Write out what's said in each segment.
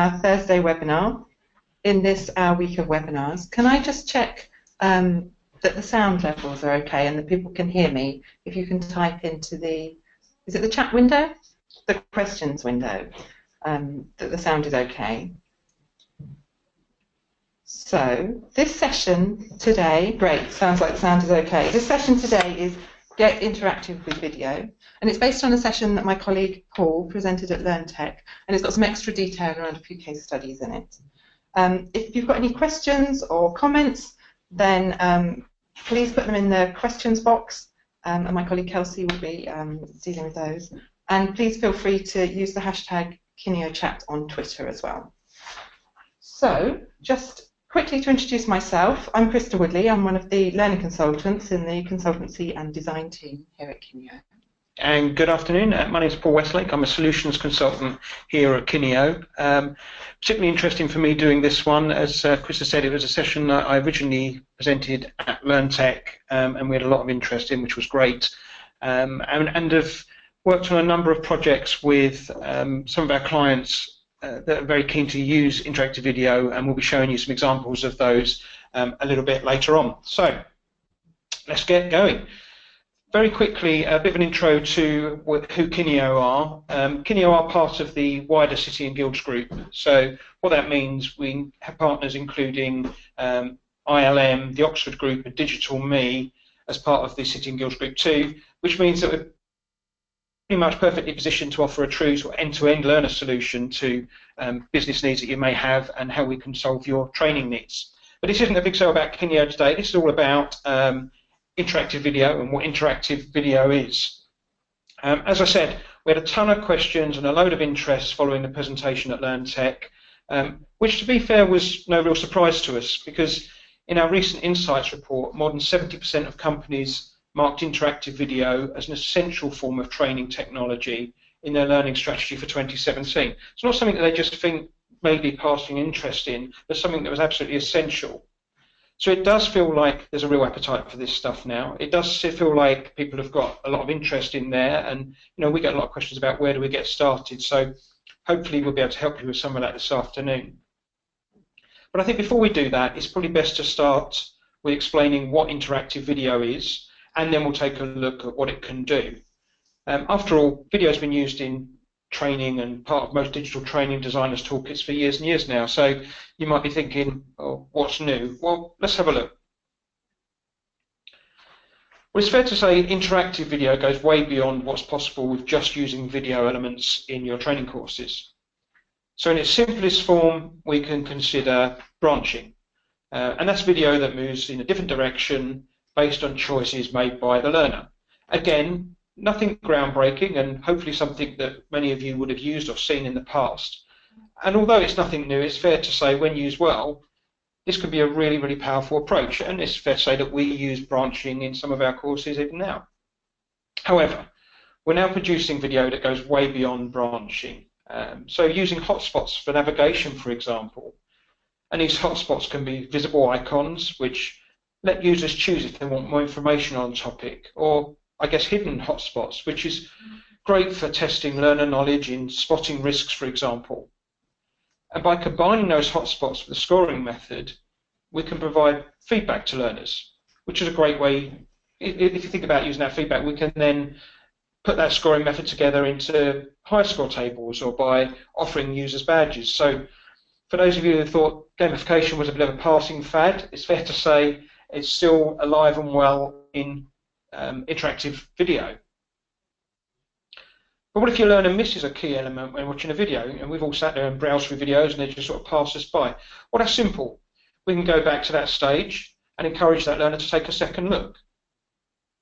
our Thursday webinar in this week of webinars. Can I just check that the sound levels are okay and that people can hear me? If you can type into the, is it the chat window? The questions window, that the sound is okay. So this session today, great, sounds like the sound is okay. This session today is Get Interactive with Video, and it's based on a session that my colleague Paul presented at LearnTech, and it's got some extra detail around a few case studies in it. If you've got any questions or comments, then please put them in the questions box, and my colleague Kelsey will be dealing with those. And please feel free to use the hashtag KineoChat on Twitter as well. So, just quickly to introduce myself, I'm Krista Woodley. I'm one of the learning consultants in the consultancy and design team here at Kineo. And good afternoon. My name is Paul Westlake. I'm a solutions consultant here at Kineo. Particularly interesting for me doing this one, as Krista said, it was a session that I originally presented at LearnTech, and we had a lot of interest in, which was great. And have worked on a number of projects with some of our clients that are very keen to use interactive video, and we'll be showing you some examples of those a little bit later on. So let's get going. Very quickly, a bit of an intro to who Kineo are. Kineo are part of the wider City and Guilds group. So what that means, we have partners including ILM, the Oxford Group, and Digital Me as part of the City and Guilds group too, which means that we're pretty much perfectly positioned to offer a true sort of end-to-end learner solution to business needs that you may have and how we can solve your training needs. But this isn't a big show about Kineo today. This is all about interactive video and what interactive video is. As I said, we had a ton of questions and a load of interest following the presentation at LearnTech, which to be fair was no real surprise to us, because in our recent insights report, more than 70% of companies marked interactive video as an essential form of training technology in their learning strategy for 2017. It's not something that they just think maybe passing interest in, but something that was absolutely essential. So it does feel like there's a real appetite for this stuff now. It does feel like people have got a lot of interest in there, and we get a lot of questions about where do we get started. So hopefully we'll be able to help you with some of that this afternoon. But I think before we do that, it's probably best to start with explaining what interactive video is, and then we'll take a look at what it can do. After all, video has been used in training and part of most digital training designers' toolkits for years and years now. So you might be thinking, oh, what's new? Well, let's have a look. Well, it's fair to say interactive video goes way beyond what's possible with just using video elements in your training courses. So in its simplest form, we can consider branching. And that's video that moves in a different direction based on choices made by the learner. Again, nothing groundbreaking, and hopefully something that many of you would have used or seen in the past. And although it's nothing new, it's fair to say when used well, this can be a really, really powerful approach, and it's fair to say that we use branching in some of our courses even now. However, we're now producing video that goes way beyond branching. So using hotspots for navigation, for example, and these hotspots can be visible icons which let users choose if they want more information on a topic, or I guess hidden hotspots, which is great for testing learner knowledge in spotting risks, for example. And by combining those hotspots with the scoring method, we can provide feedback to learners, which is a great way. If you think about using that feedback, we can then put that scoring method together into high score tables or by offering users badges. So for those of you who thought gamification was a bit of a passing fad, it's fair to say it's still alive and well in interactive video. But what if your learner misses a key element when watching a video? And we've all sat there and browsed through videos and they just sort of pass us by. Well, that's simple. We can go back to that stage and encourage that learner to take a second look.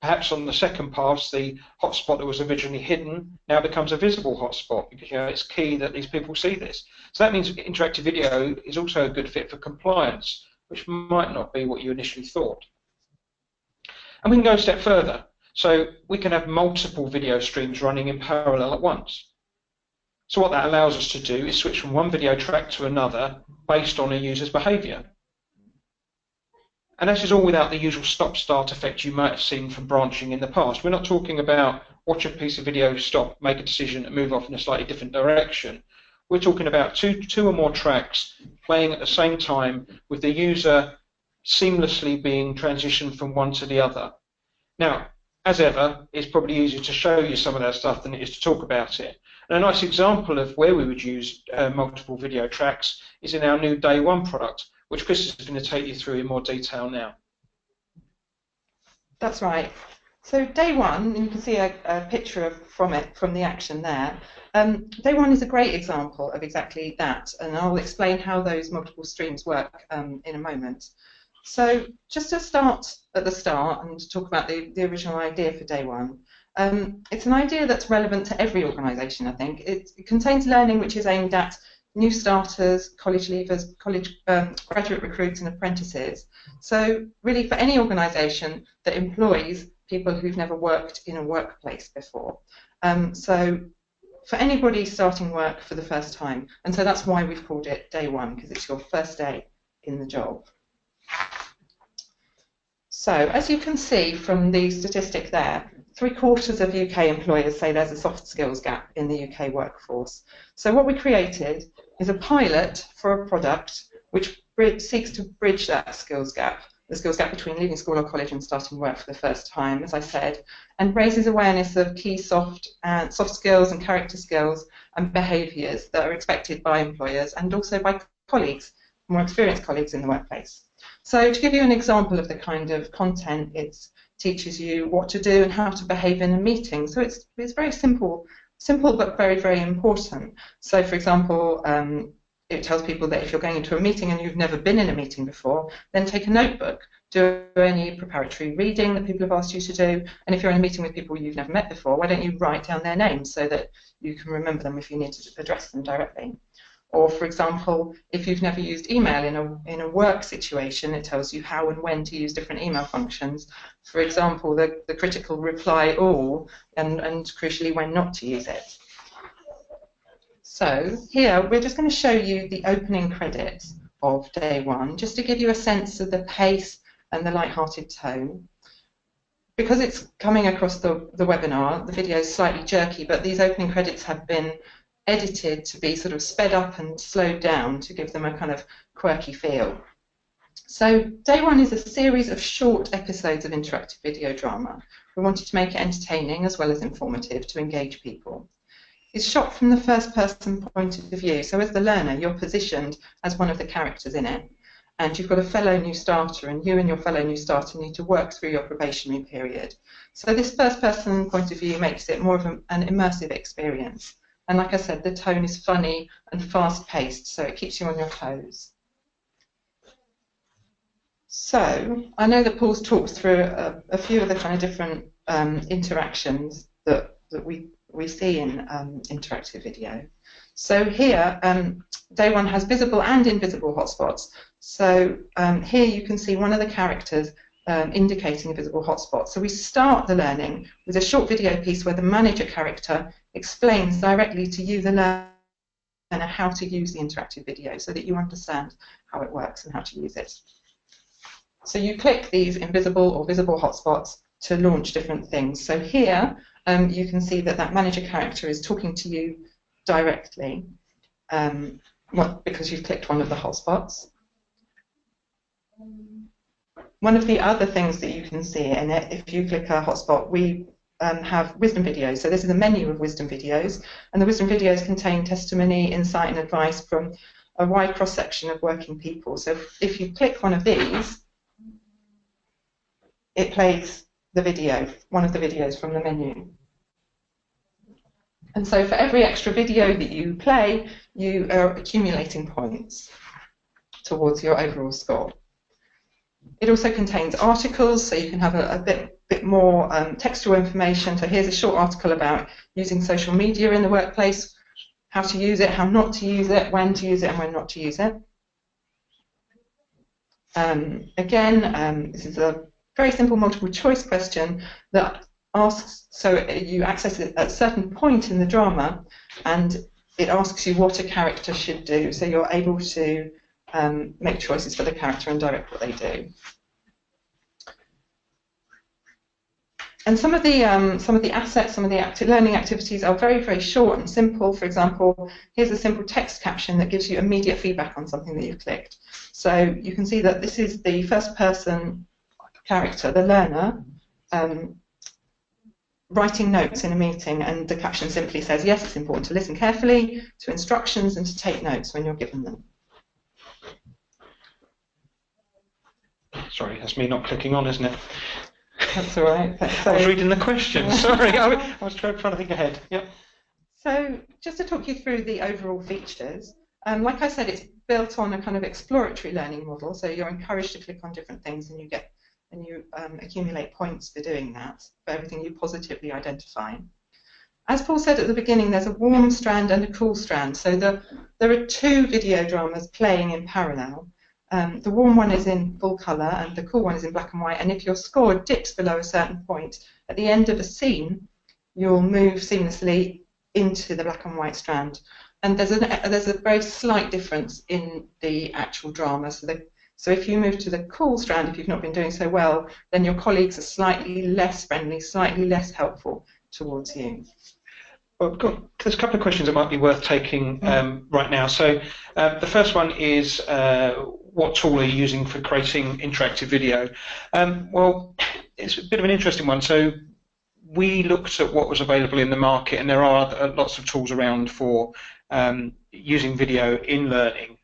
Perhaps on the second pass, the hotspot that was originally hidden now becomes a visible hotspot, because it's key that these people see this. So that means interactive video is also a good fit for compliance, which might not be what you initially thought. And we can go a step further. So we can have multiple video streams running in parallel at once. So what that allows us to do is switch from one video track to another based on a user's behaviour. And this is all without the usual stop-start effect you might have seen from branching in the past. We're not talking about watch a piece of video, stop, make a decision and move off in a slightly different direction. we're talking about two or more tracks playing at the same time with the user seamlessly being transitioned from one to the other. Now, as ever, it's probably easier to show you some of that stuff than it is to talk about it. And a nice example of where we would use multiple video tracks is in our new DayOne product, which Chris is going to take you through in more detail now. That's right. So DayOne, you can see a picture from the action there. DayOne is a great example of exactly that, and I'll explain how those multiple streams work in a moment. So just to start at the start and talk about the original idea for DayOne, it's an idea that's relevant to every organisation, I think. It contains learning which is aimed at new starters, college leavers, graduate recruits and apprentices. So really for any organisation that employs people who've never worked in a workplace before. So for anybody starting work for the first time. And so that's why we've called it DayOne, because it's your first day in the job. So as you can see from the statistic there, 3/4 of UK employers say there's a soft skills gap in the UK workforce. So what we created is a pilot for a product which seeks to bridge that skills gap, the skills gap between leaving school or college and starting work for the first time, as I said, and raises awareness of key soft skills and character skills and behaviours that are expected by employers and also by colleagues, more experienced colleagues in the workplace. So to give you an example of the kind of content, it teaches you what to do and how to behave in a meeting. So it's very simple but very, very important. So for example, it tells people that if you're going into a meeting and you've never been in a meeting before, then take a notebook, do any preparatory reading that people have asked you to do, and if you're in a meeting with people you've never met before, why don't you write down their names so that you can remember them if you need to address them directly. Or, for example, if you've never used email in a work situation, it tells you how and when to use different email functions. For example, the critical reply all, and crucially when not to use it. So here we're just going to show you the opening credits of DayOne, just to give you a sense of the pace and the light-hearted tone. Because it's coming across the webinar, the video is slightly jerky, but these opening credits have been edited to be sort of sped up and slowed down to give them a kind of quirky feel. So DayOne is a series of short episodes of interactive video drama. We wanted to make it entertaining as well as informative to engage people. It's shot from the first person point of view, so as the learner you're positioned as one of the characters in it, and you've got a fellow new starter, and you and your fellow new starter need to work through your probationary period. So this first person point of view makes it more of an immersive experience. And like I said, the tone is funny and fast-paced, so it keeps you on your toes. So I know that Paul's talked through a few of the kind of different interactions that we see in interactive video. So here, DayOne has visible and invisible hotspots. So here you can see one of the characters indicating a visible hotspot. So we start the learning with a short video piece where the manager character explains directly to you, the learner, how to use the interactive video so that you understand how it works and how to use it. So you click these invisible or visible hotspots to launch different things. So here you can see that manager character is talking to you directly because you've clicked one of the hotspots. One of the other things that you can see in it, if you click a hotspot, we have wisdom videos. So this is a menu of wisdom videos, and the wisdom videos contain testimony, insight and advice from a wide cross-section of working people. So if you click one of these, it plays the video, one of the videos from the menu. And so for every extra video that you play, you are accumulating points towards your overall score. It also contains articles, so you can have a bit more textual information. So here's a short article about using social media in the workplace, how to use it, how not to use it, when to use it and when not to use it. Again, this is a very simple multiple choice question that asks, so you access it at a certain point in the drama and it asks you what a character should do. So you're able to make choices for the character and direct what they do. And some of the assets, some of the learning activities are very, very short and simple. For example, here's a simple text caption that gives you immediate feedback on something that you've clicked. So you can see that this is the first person character, the learner, writing notes in a meeting, and the caption simply says, yes, it's important to listen carefully to instructions and to take notes when you're given them. Sorry, that's me not clicking on, isn't it? That's all right. So, I was reading the question. Sorry, I was trying to think ahead. Yep. So just to talk you through the overall features, like I said, it's built on a kind of exploratory learning model. So you're encouraged to click on different things, and you accumulate points for doing that, for everything you positively identify. As Paul said at the beginning, there's a warm strand and a cool strand. So there are two video dramas playing in parallel. The warm one is in full colour and the cool one is in black and white, and if your score dips below a certain point, at the end of a scene, you'll move seamlessly into the black and white strand. And there's a very slight difference in the actual drama. So if you move to the cool strand, if you've not been doing so well, then your colleagues are slightly less friendly, slightly less helpful towards you. Well, there's a couple of questions that might be worth taking right now. So the first one is, what tool are you using for creating interactive video? Well, it's a bit of an interesting one. So we looked at what was available in the market, and there are lots of tools around for using video in learning.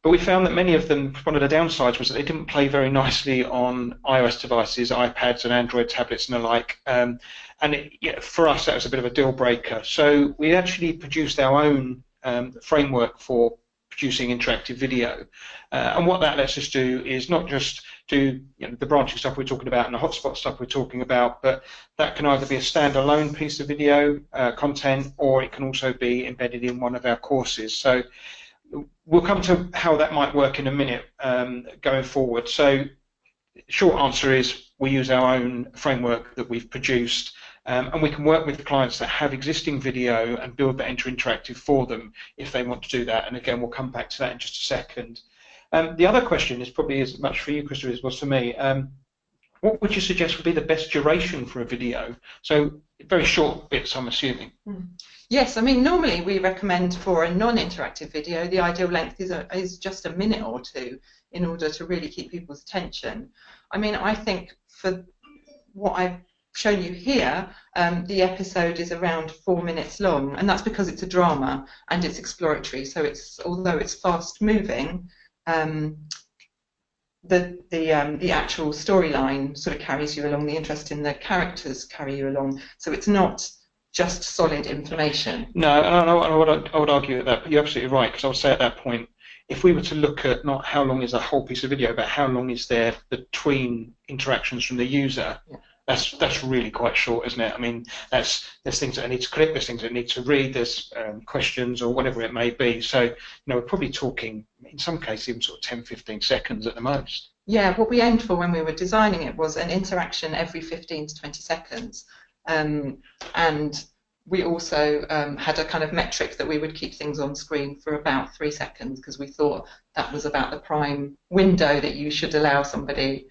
But we found that many of them, one of the downsides was that they didn't play very nicely on iOS devices, iPads and Android tablets and the like. For us, that was a bit of a deal breaker. So we actually produced our own framework for producing interactive video. And what that lets us do is not just do the branching stuff we're talking about and the hotspot stuff we're talking about, but that can either be a standalone piece of video content, or it can also be embedded in one of our courses. So we'll come to how that might work in a minute going forward. So short answer is we use our own framework that we've produced, and we can work with clients that have existing video and build that into interactive for them if they want to do that. And again, we'll come back to that in just a second. The other question is probably as much for you, Krista, as it was for me. What would you suggest would be the best duration for a video? So very short bits, I'm assuming. Yes, I mean, normally we recommend for a non-interactive video, the ideal length is just a minute or two in order to really keep people's attention. I mean, I think for what I've shown you here, the episode is around 4 minutes long, and that's because it's a drama and it's exploratory. So although it's fast moving, the actual storyline sort of carries you along. The interest in the characters carry you along. So it's not just solid information. No, I would argue that, but you're absolutely right, because I would say at that point, if we were to look at not how long is a whole piece of video, but how long is there between interactions from the user, that's really quite short, isn't it? I mean, there's things that I need to click, there's things that I need to read, there's questions or whatever it may be. So, we're probably talking, in some cases, even sort of 10, 15 seconds at the most. Yeah, what we aimed for when we were designing it was an interaction every 15 to 20 seconds. And we also had a kind of metric that we would keep things on screen for about 3 seconds, because we thought that was about the prime window that you should allow somebody,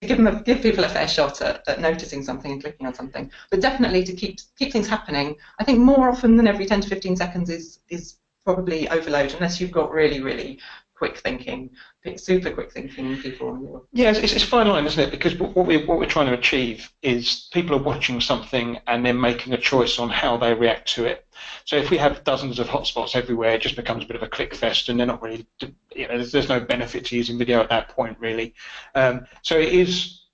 give people a fair shot at noticing something and clicking on something. But definitely to keep things happening, I think more often than every 10 to 15 seconds is probably overload, unless you've got really, really quick thinking, super quick thinking people. Yeah, it's a fine line, isn't it? Because what we're trying to achieve is people are watching something and then making a choice on how they react to it. So if we have dozens of hotspots everywhere, it just becomes a bit of a click fest, and they're not really, there's no benefit to using video at that point, really. So it is,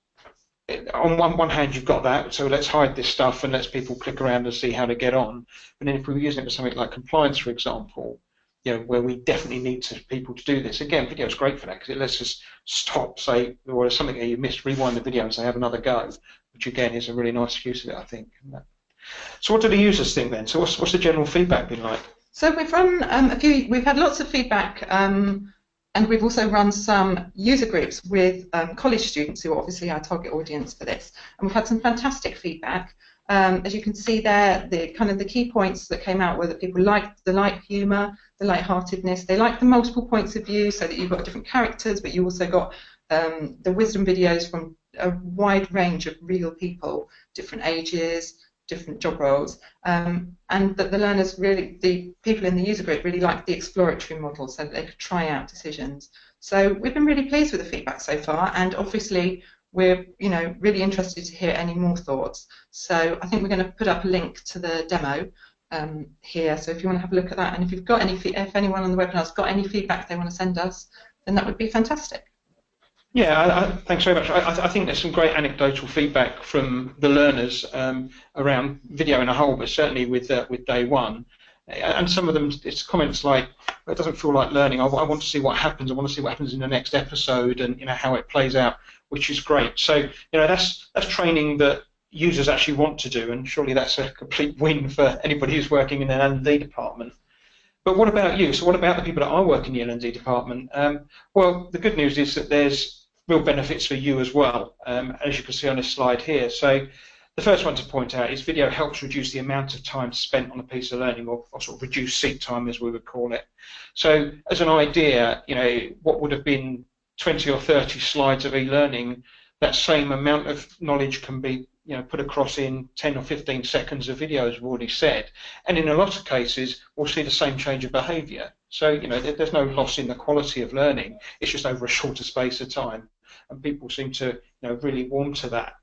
on one hand, you've got that, so let's hide this stuff and let's people click around and see how to get on. And then if we were using it for something like compliance, for example, where we definitely need people to do this. Again, video is great for that, because it lets us stop, say, or there's something that you missed, rewind the video and say, have another go, which again is a really nice use of it, I think. So what do the users think then? So what's the general feedback been like? So we've run we've had lots of feedback, and we've also run some user groups with college students who are obviously our target audience for this. And we've had some fantastic feedback. As you can see there, the key points that came out were that people liked the light humour, the lightheartedness. They liked the multiple points of view, so that you've got different characters, but you also got the wisdom videos from a wide range of real people, different ages, different job roles, and that the learners really, the people in the user group really liked the exploratory model so that they could try out decisions. So we've been really pleased with the feedback so far, and obviously we're really interested to hear any more thoughts. So I think we're going to put up a link to the demo here, so if you want to have a look at that, and if you've got if anyone on the webinar has got any feedback they want to send us, then that would be fantastic. Yeah, thanks very much. I think there's some great anecdotal feedback from the learners around video in a whole, but certainly with DayOne. And some of them, it's comments like, "It doesn't feel like learning. I want to see what happens. I want to see what happens in the next episode, and how it plays out," which is great. So that's training that users actually want to do, and surely that's a complete win for anybody who's working in an L&D department. But what about you? So what about the people that are working in the L&D department? Well, the good news is that there's real benefits for you as well, as you can see on this slide here. So the first one to point out is video helps reduce the amount of time spent on a piece of learning, or sort of reduce seat time, as we would call it. So as an idea, what would have been 20 or 30 slides of e-learning, that same amount of knowledge can be put across in 10 or 15 seconds of video, as we've already said. And in a lot of cases, we'll see the same change of behaviour. So, there's no loss in the quality of learning. It's just over a shorter space of time. And people seem to, really warm to that.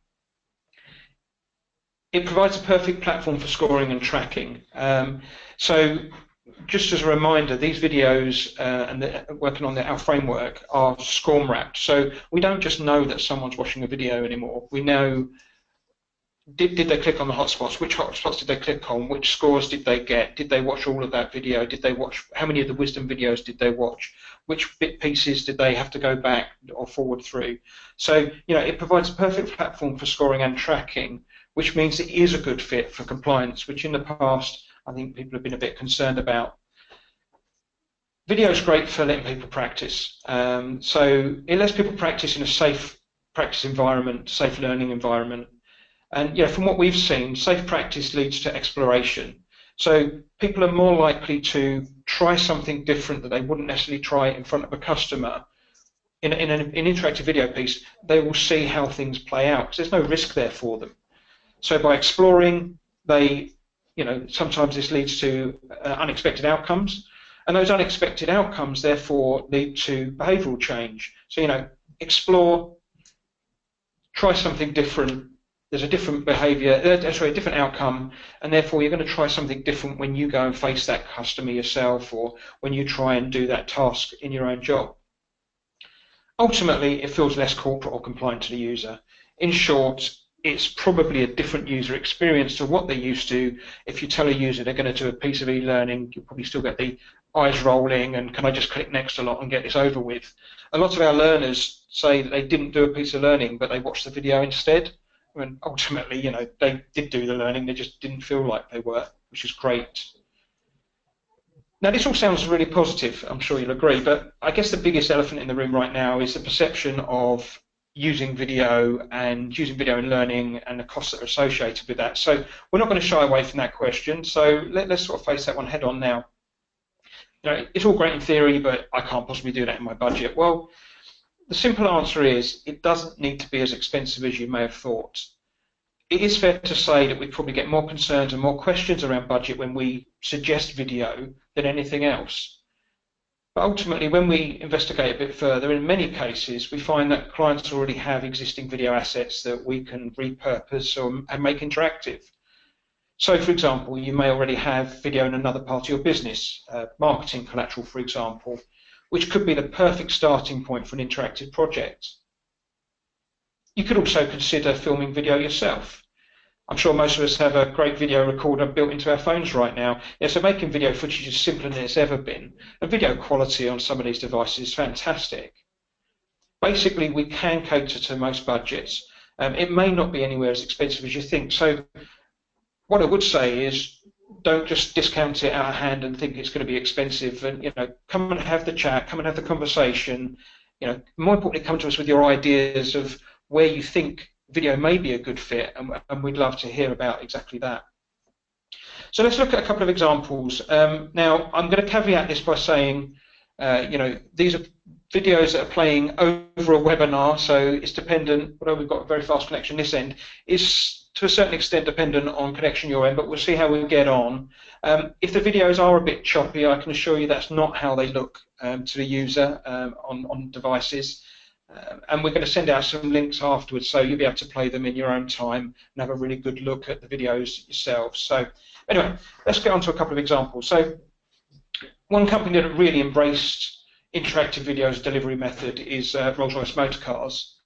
It provides a perfect platform for scoring and tracking. So, just as a reminder, these videos and working on our framework are SCORM wrapped. So we don't just know that someone's watching a video anymore. We know, did they click on the hotspots? Which hotspots did they click on? Which scores did they get? Did they watch all of that video? Did they watch, how many of the wisdom videos did they watch? Which bit pieces did they have to go back or forward through? So, it provides a perfect platform for scoring and tracking, which means it is a good fit for compliance, which in the past I think people have been a bit concerned about. Video is great for letting people practice. So it lets people practice in a safe practice environment, safe learning environment. And from what we've seen, safe practice leads to exploration. So people are more likely to try something different that they wouldn't necessarily try in front of a customer. In an interactive video piece, they will see how things play out, because there's no risk there for them. So by exploring, they, sometimes this leads to unexpected outcomes, and those unexpected outcomes therefore lead to behavioural change. So, explore, try something different. There's a different behaviour, a different outcome, and therefore you're going to try something different when you go and face that customer yourself, or when you try and do that task in your own job. Ultimately, it feels less corporate or compliant to the user. In short, it's probably a different user experience to what they're used to. If you tell a user they're going to do a piece of e-learning, you'll probably still get the eyes rolling and can I just click next a lot and get this over with. A lot of our learners say that they didn't do a piece of learning, but they watched the video instead. And ultimately, they did do the learning, they just didn't feel like they were, which is great. Now, this all sounds really positive, I'm sure you'll agree, but I guess the biggest elephant in the room right now is the perception of using video in learning and the costs that are associated with that. So we're not going to shy away from that question, so let's sort of face that one head on now. It's all great in theory, but I can't possibly do that in my budget. Well, the simple answer is it doesn't need to be as expensive as you may have thought. It is fair to say that we probably get more concerns and more questions around budget when we suggest video than anything else. But ultimately, when we investigate a bit further, in many cases, we find that clients already have existing video assets that we can repurpose and make interactive. So, for example, you may already have video in another part of your business, marketing collateral, for example, which could be the perfect starting point for an interactive project. You could also consider filming video yourself. I'm sure most of us have a great video recorder built into our phones right now. So making video footage is simpler than it's ever been. And video quality on some of these devices is fantastic. Basically, we can cater to most budgets. It may not be anywhere as expensive as you think. So what I would say is don't just discount it out of hand and think it's going to be expensive. And come and have the chat, come and have the conversation. More importantly, come to us with your ideas of where you think video may be a good fit, and we'd love to hear about exactly that. So let's look at a couple of examples. Now, I'm going to caveat this by saying, these are videos that are playing over a webinar, so it's dependent, although we've got a very fast connection this end, is to a certain extent dependent on connection your end, but we'll see how we get on. If the videos are a bit choppy, I can assure you that's not how they look to the user on devices. And we're going to send out some links afterwards, so you'll be able to play them in your own time and have a really good look at the videos yourselves. So anyway, let's get on to a couple of examples. So one company that really embraced interactive video as a delivery method is Rolls-Royce Motor Cars.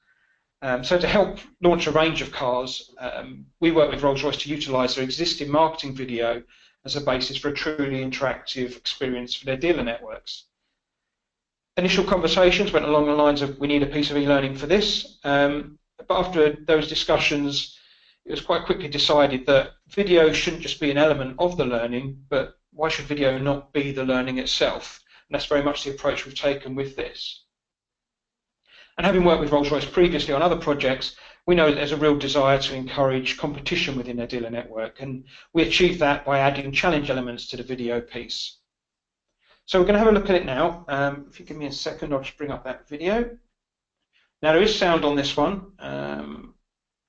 So to help launch a range of cars, we work with Rolls-Royce to utilise their existing marketing video as a basis for a truly interactive experience for their dealer networks. Initial conversations went along the lines of, we need a piece of e-learning for this, but after those discussions, it was quite quickly decided that video shouldn't just be an element of the learning, but why should video not be the learning itself? And that's very much the approach we've taken with this. And having worked with Rolls-Royce previously on other projects, we know that there's a real desire to encourage competition within their dealer network, and we achieve that by adding challenge elements to the video piece. So we're going to have a look at it now. If you give me a second, I'll just bring up that video. Now there is sound on this one, and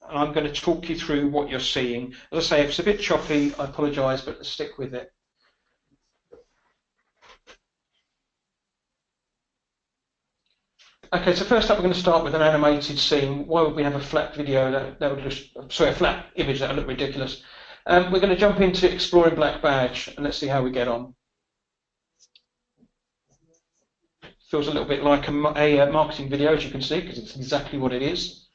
I'm going to talk you through what you're seeing. As I say, if it's a bit choppy, I apologise, but let's stick with it. Okay, so first up we're going to start with an animated scene. Why would we have a flat video that would just, sorry, a flat image that would look ridiculous? We're going to jump into exploring Black Badge and let's see how we get on. Feels a little bit like a marketing video, as you can see, because it's exactly what it is.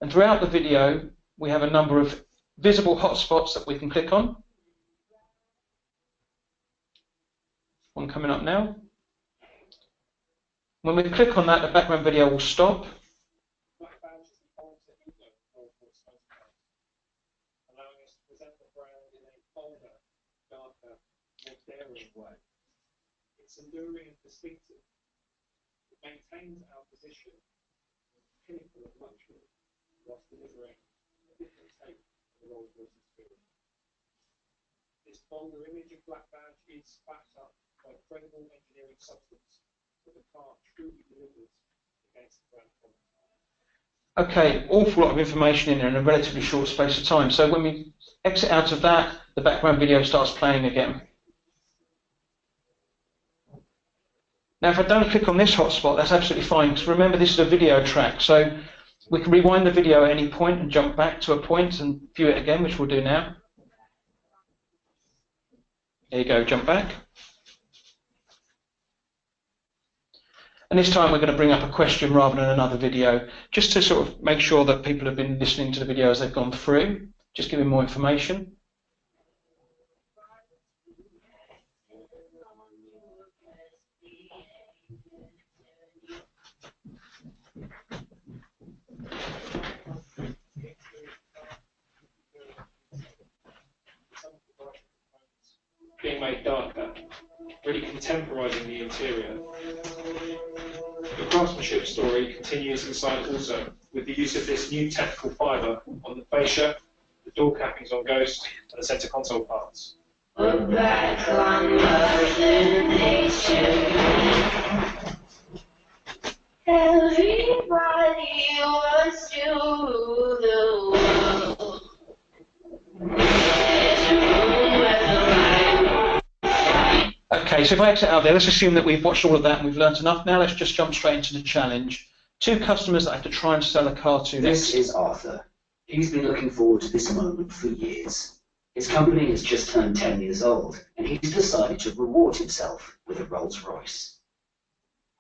And throughout the video we have a number of visible hotspots that we can click on. One coming up now. When we click on that, the background video will stop. Black Badge is the ultimate ego of Rolls-Royce Motor Cars, allowing us to present the brand in a bolder, darker, more daring way. It's alluring and distinctive. It maintains our position as the pinnacle of luxury whilst delivering a different take of the Rolls-Royce experience. This bolder image of Black Badge is backed up by credible engineering substance. The car truly delivers against the brand promise. Okay, awful lot of information in there in a relatively short space of time. So when we exit out of that, the background video starts playing again. Now if I don't click on this hotspot, that's absolutely fine, because remember this is a video track, so we can rewind the video at any point and jump back to a point and view it again, which we'll do now. There you go, jump back. And this time we're going to bring up a question rather than another video, just to sort of make sure that people have been listening to the video as they've gone through, just giving more information. Being made darker, really contemporising the interior. The craftsmanship story continues inside also with the use of this new technical fibre on the fascia, the door cappings on Ghost, and the centre console parts. Look back on Mother Nature. Everybody wants to rule the world. Okay, so if I exit out there, let's assume that we've watched all of that and we've learnt enough. Now let's just jump straight into the challenge. Two customers that I have to try and sell a car to This next. is Arthur. He's been looking forward to this moment for years. His company has just turned 10 years old, and he's decided to reward himself with a Rolls-Royce.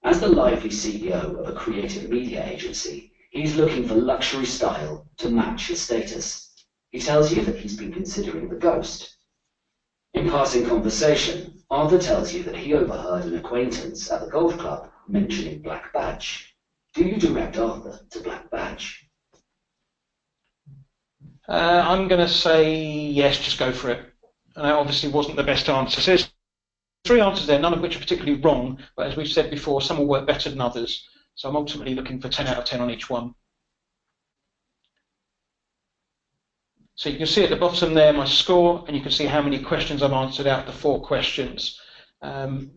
As the lively CEO of a creative media agency, he's looking for luxury style to match his status. He tells you that he's been considering the Ghost. In passing conversation, Arthur tells you that he overheard an acquaintance at the golf club mentioning Black Badge. Do you direct Arthur to Black Badge? I'm going to say yes, just go for it. And that obviously wasn't the best answer. So there's three answers there, none of which are particularly wrong, but as we've said before, some will work better than others. So I'm ultimately looking for 10 out of 10 on each one. So you can see at the bottom there my score, and you can see how many questions I've answered out of the 4 questions.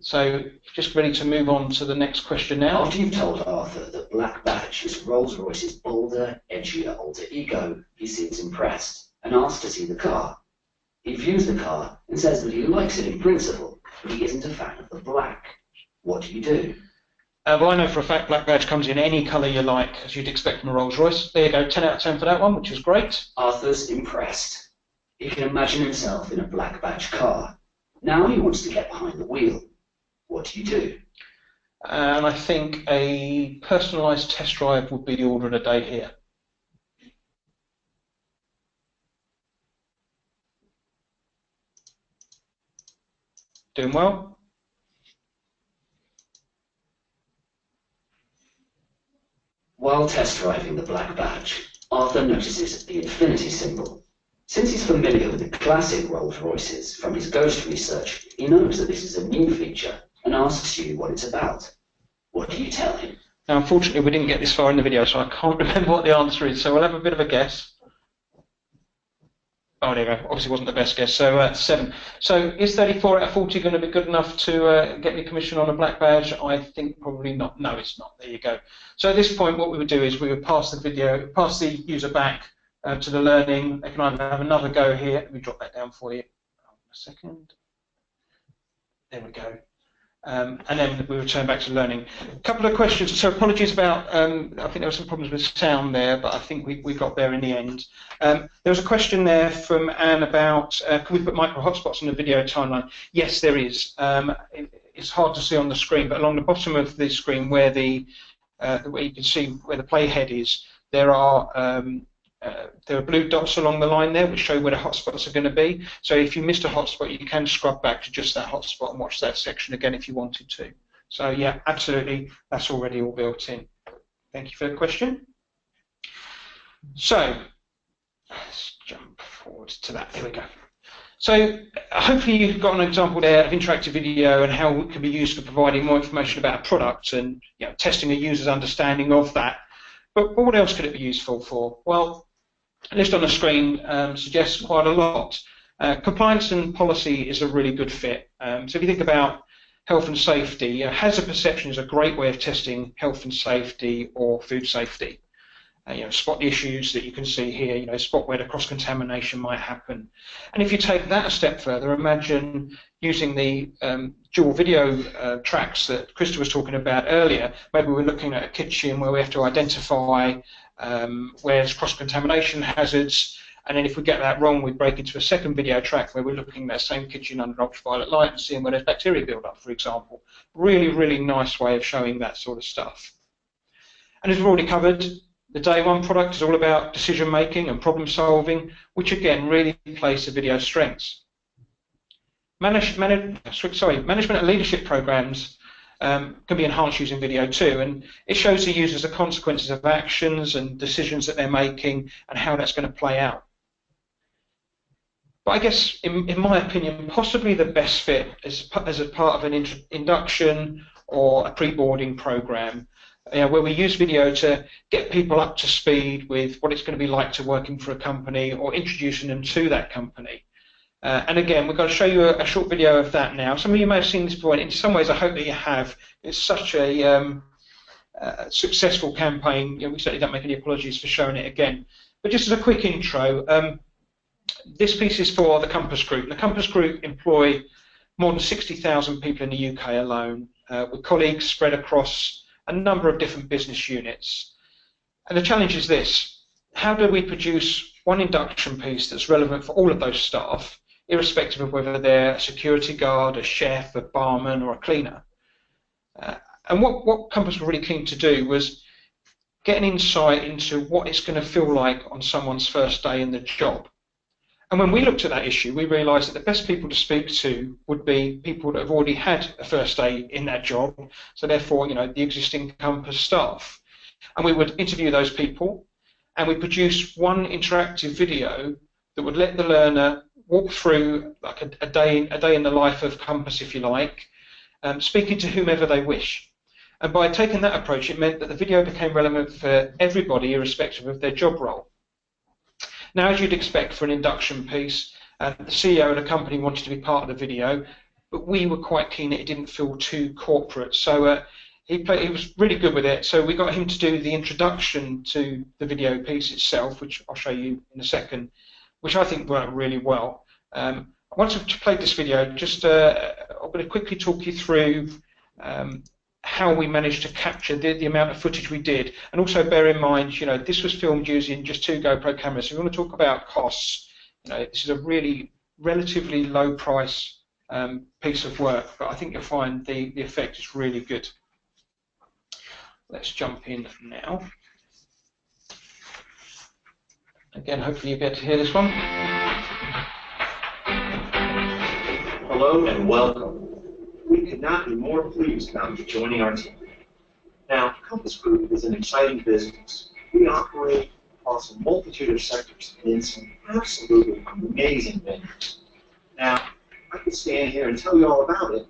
So just ready to move on to the next question now. After you've told Arthur that Black Badge is Rolls-Royce's bolder, edgier alter ego, he seems impressed and asks to see the car. He views the car and says that he likes it in principle, but he isn't a fan of the black. What do you do? Well, I know for a fact Black Badge comes in any colour you like, as you'd expect from a Rolls-Royce. There you go, 10 out of 10 for that one, which is great. Arthur's impressed. He can imagine himself in a Black Badge car. Now he wants to get behind the wheel. What do you do? And I think a personalised test drive would be the order of the day here. Doing well? While test driving the Black Badge, Arthur notices the infinity symbol. Since he's familiar with the classic Rolls-Royces from his ghost research, he knows that this is a new feature and asks you what it's about. What do you tell him? Now, unfortunately, we didn't get this far in the video, so I can't remember what the answer is, so we'll have a bit of a guess. Oh, there you go. Obviously wasn't the best guess, so 7. So is 34 out of 40 going to be good enough to get me commission on a Black Badge? I think probably not. No, it's not. There you go. So at this point, what we would do is we would pass the user back to the learning. They can either have another go here. Let me drop that down for you. A second. There we go. And then we return back to learning. A couple of questions. So apologies about, I think there were some problems with sound there, but I think we got there in the end. There was a question there from Anne about, can we put micro hotspots on the video timeline? Yes, there is. It's hard to see on the screen, but along the bottom of the screen where you can see where the playhead is, there are blue dots along the line there which show where the hotspots are going to be. So if you missed a hotspot, you can scrub back to just that hotspot and watch that section again if you wanted to. So yeah, absolutely, that's already all built in. Thank you for the question. So let's jump forward to that. Here we go. So hopefully you've got an example there of interactive video and how it can be used for providing more information about a product and testing a user's understanding of that. But what else could it be useful for? Well, the list on the screen suggests quite a lot. Compliance and policy is a really good fit. So if you think about health and safety, hazard perception is a great way of testing health and safety or food safety. Spot the issues that you can see here, spot where the cross-contamination might happen. And if you take that a step further, imagine using the dual video tracks that Krista was talking about earlier. Maybe we're looking at a kitchen where we have to identify where there's cross-contamination hazards, and then if we get that wrong, we break into a second video track where we're looking at that same kitchen under ultraviolet light and seeing where there's bacteria build-up, for example. Really, really nice way of showing that sort of stuff. And as we've already covered, the DayOne product is all about decision making and problem solving, which again really plays to video strengths. Management and leadership programs can be enhanced using video too, and it shows the users the consequences of actions and decisions that they're making and how that's going to play out. But I guess, in my opinion, possibly the best fit is as a part of an induction or a pre-boarding program, where we use video to get people up to speed with what it's going to be like to working for a company or introducing them to that company. And again, we're going to show you a short video of that now. Some of you may have seen this before, and in some ways I hope that you have. It's such a successful campaign. We certainly don't make any apologies for showing it again. But just as a quick intro, this piece is for the Compass Group. The Compass Group employ more than 60,000 people in the UK alone, with colleagues spread across a number of different business units. And the challenge is this: how do we produce one induction piece that's relevant for all of those staff, irrespective of whether they're a security guard, a chef, a barman, or a cleaner? And what Compass were really keen to do was get an insight into what it's going to feel like on someone's first day in the job. And when we looked at that issue, we realised that the best people to speak to would be people that have already had a first day in that job, so therefore, the existing Compass staff. And we would interview those people, and we produce one interactive video that would let the learner walk through like a day in the life of Compass, if you like, speaking to whomever they wish. And by taking that approach, it meant that the video became relevant for everybody, irrespective of their job role. Now, as you'd expect for an induction piece, the CEO of the company wanted to be part of the video. but we were quite keen that it didn't feel too corporate. So he was really good with it. So we got him to do the introduction to the video piece itself, which I'll show you in a second, which I think worked really well. Once I've played this video, just I'm going to quickly talk you through how we managed to capture the amount of footage we did, and also bear in mind, this was filmed using just 2 GoPro cameras. So if you want to talk about costs, this is a really relatively low price piece of work, but I think you'll find the effect is really good. Let's jump in now. Again, hopefully you get to hear this one. Hello and welcome. We could not be more pleased about you joining our team. Now, Compass Group is an exciting business. We operate across a multitude of sectors and in some absolutely amazing venues. Now, I could stand here and tell you all about it.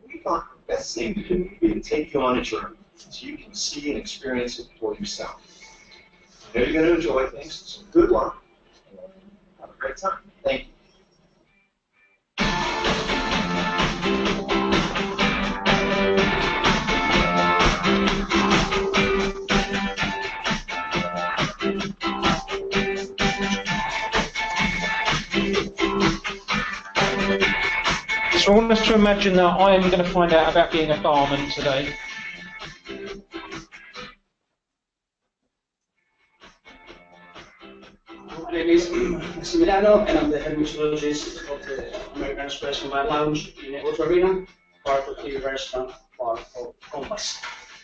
We thought the best thing to do would be to take you on a journey so you can see and experience it for yourself. I know you're going to enjoy things, so good luck, and have a great time. Thank you. So I want us to imagine that I am going to find out about being a barman today. My name is Massimiliano, and I'm the head mixologist of the American Express Bar Lounge in Auto Arena, part of the restaurant part of Compass.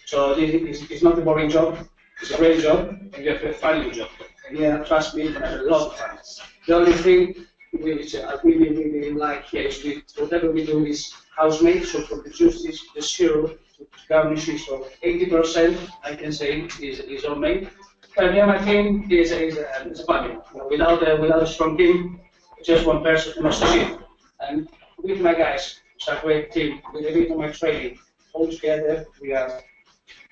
So this is not a boring job, it's a great job, and you have a fun job. And yeah, trust me, I have a lot of fun. The only thing which I really like here is whatever we do is house-made, so from the juices, the syrup, to garnishes, so 80% I can say is homemade. And yeah, my team is a body. Without a strong team, just one person cannot succeed. And with my guys, it's a great team. With a bit of my training, all together, we are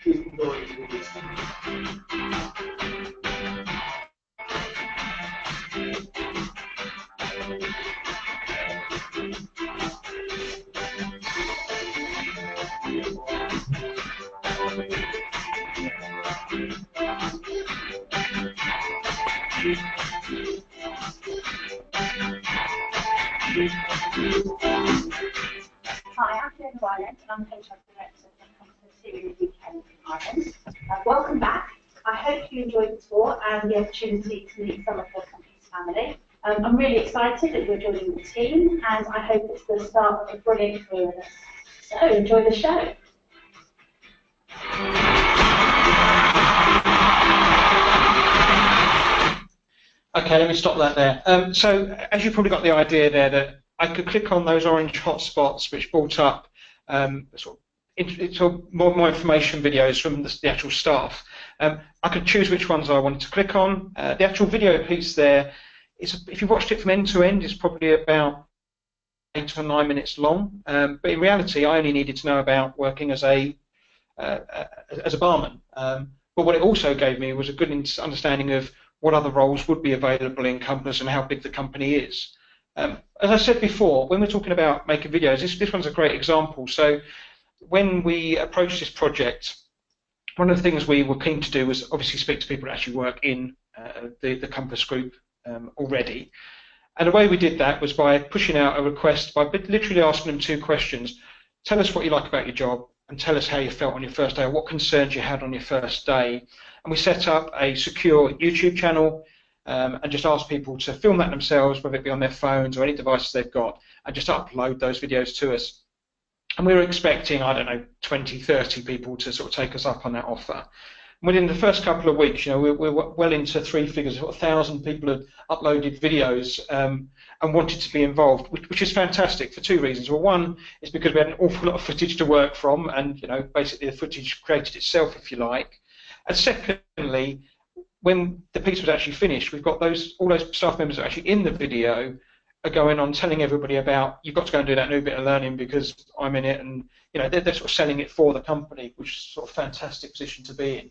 keep going with this. Hi, I'm Fiona Ryland, and I'm the HR Director when it comes to Syria UK and Ireland. Welcome back. I hope you enjoyed the tour and the opportunity to meet some of the company's family. I'm really excited that you're joining the team, and I hope it's the start of a brilliant career with us. So enjoy the show. Okay, let me stop that there. So as you probably got the idea there that I could click on those orange hotspots which brought up sort of more information videos from the actual staff. I could choose which ones I wanted to click on. The actual video piece there, if you watched it from end to end, it's probably about 8 or 9 minutes long. But in reality, I only needed to know about working as a barman. But what it also gave me was a good understanding of what other roles would be available in Compass and how big the company is. As I said before, when we're talking about making videos, this one's a great example. So when we approached this project, one of the things we were keen to do was obviously speak to people that actually work in the Compass group already. And the way we did that was by pushing out a request, by literally asking them 2 questions. Tell us what you like about your job, and tell us how you felt on your first day, or what concerns you had on your first day. And we set up a secure YouTube channel and just asked people to film that themselves, whether it be on their phones or any devices they've got, and just upload those videos to us. And we were expecting, I don't know, 20, 30 people to sort of take us up on that offer. Within the first couple of weeks, we were well into 3 figures. 1,000 people had uploaded videos and wanted to be involved, which is fantastic for 2 reasons. Well, one is because we had an awful lot of footage to work from, and basically the footage created itself, if you like. And secondly, when the piece was actually finished, we've got all those staff members that are actually in the video are going on telling everybody about, you've got to go and do that new bit of learning because I'm in it, and they're sort of selling it for the company, which is sort of a fantastic position to be in.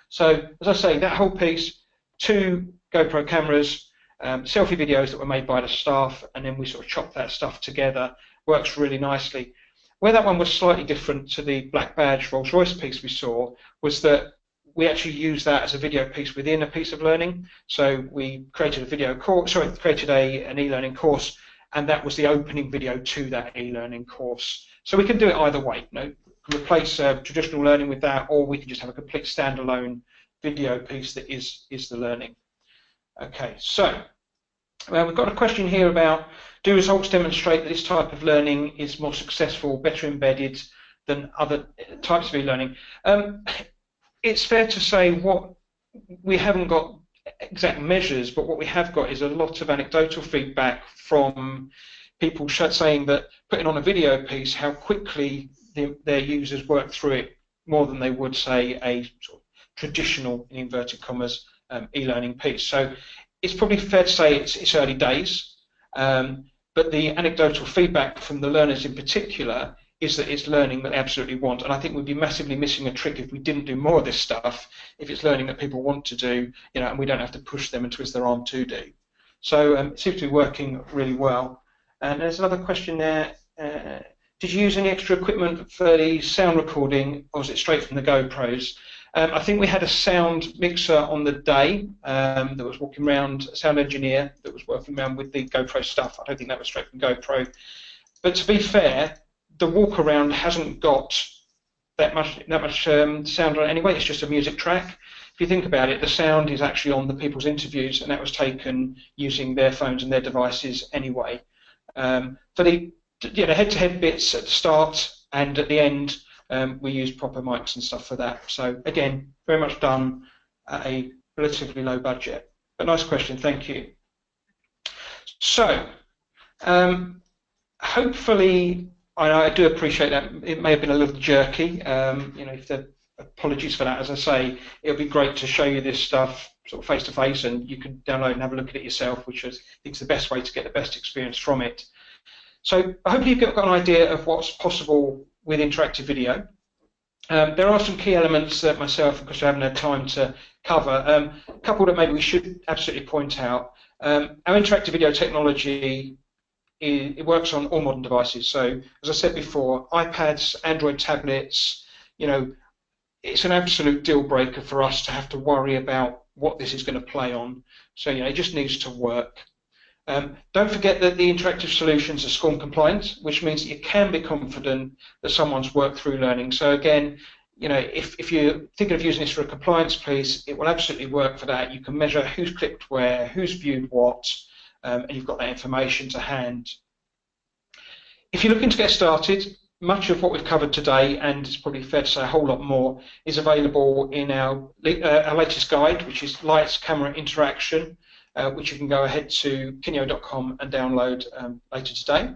So, as I say, that whole piece, 2 GoPro cameras, selfie videos that were made by the staff, and then we sort of chopped that stuff together works really nicely. Where that one was slightly different to the Black Badge Rolls-Royce piece we saw was that we actually use that as a video piece within a piece of learning. So we created a video course, sorry, created an e-learning course, and that was the opening video to that e-learning course. So we can do it either way. You know, replace traditional learning with that, or we can just have a complete standalone video piece that is the learning. Okay, so we've got a question here about, do results demonstrate that this type of learning is more successful, better embedded than other types of e-learning? It's fair to say what we haven't got exact measures, but what we have got is a lot of anecdotal feedback from people saying that putting on a video piece, how quickly their users work through it more than they would, say, a sort of traditional, in inverted commas, e-learning piece. So it's probably fair to say it's early days, but the anecdotal feedback from the learners in particular is that it's learning that they absolutely want. And I think we'd be massively missing a trick if we didn't do more of this stuff, if it's learning that people want to do, you know, and we don't have to push them and twist their arm to do. So it seems to be working really well. And there's another question there. Did you use any extra equipment for the sound recording, or was it straight from the GoPros? I think we had a sound mixer on the day that was walking around, a sound engineer that was working around with the GoPro stuff. I don't think that was straight from GoPro. But to be fair, the walk around hasn't got that much sound on it anyway. It's just a music track. If you think about it, the sound is actually on the people's interviews, and that was taken using their phones and their devices anyway. For the head-to-head bits at the start and at the end, we use proper mics and stuff for that. So again, very much done at a relatively low budget. But nice question, thank you. So hopefully, I do appreciate that it may have been a little jerky. You know, apologies for that. As I say, it would be great to show you this stuff sort of face to face, and you can download and have a look at it yourself, which I think is the best way to get the best experience from it. So hopefully you've got an idea of what's possible with interactive video. There are some key elements that myself and Chris haven't had time to cover. A couple that maybe we should absolutely point out. Our interactive video technology, it works on all modern devices. So as I said before, iPads, Android tablets, you know, it's an absolute deal breaker for us to have to worry about what this is going to play on. So, you know, it just needs to work. Don't forget that the interactive solutions are SCORM compliant, which means that you can be confident that someone's worked through learning. So again, you know, if you're thinking of using this for a compliance piece, it will absolutely work for that. You can measure who's clicked where, who's viewed what, and you've got that information to hand. If you're looking to get started, much of what we've covered today, and it's probably fair to say a whole lot more, is available in our latest guide, which is Lights, Camera, Interaction, which you can go ahead to kineo.com and download later today.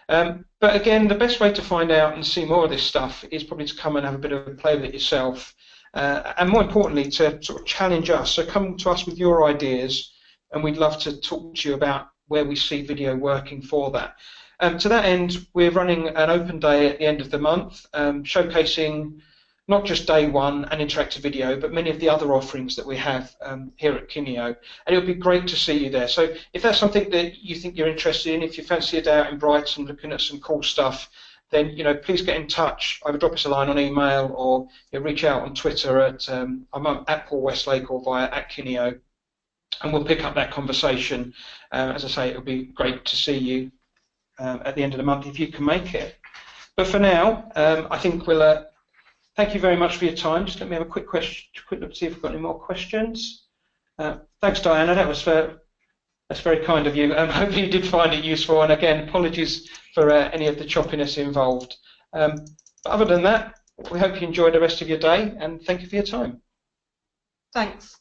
But again, the best way to find out and see more of this stuff is probably to come and have a bit of a play with it yourself, and more importantly, to sort of challenge us. So come to us with your ideas, and we'd love to talk to you about where we see video working for that. To that end, we're running an open day at the end of the month, showcasing not just DayOne and interactive video, but many of the other offerings that we have here at Kineo. And it would be great to see you there. So if that's something that you think you're interested in, if you fancy a day out in Brighton looking at some cool stuff, then please get in touch. Either drop us a line on email, or reach out on Twitter at I'm at Paul Westlake, or via @Kineo, and we'll pick up that conversation. As I say, it would be great to see you at the end of the month if you can make it. But for now, I think we'll thank you very much for your time. Just let me have a quick look to see if we've got any more questions. Thanks, Diana. That's very kind of you. Hopefully you did find it useful. And again, apologies for any of the choppiness involved. But other than that, we hope you enjoy the rest of your day, and thank you for your time. Thanks.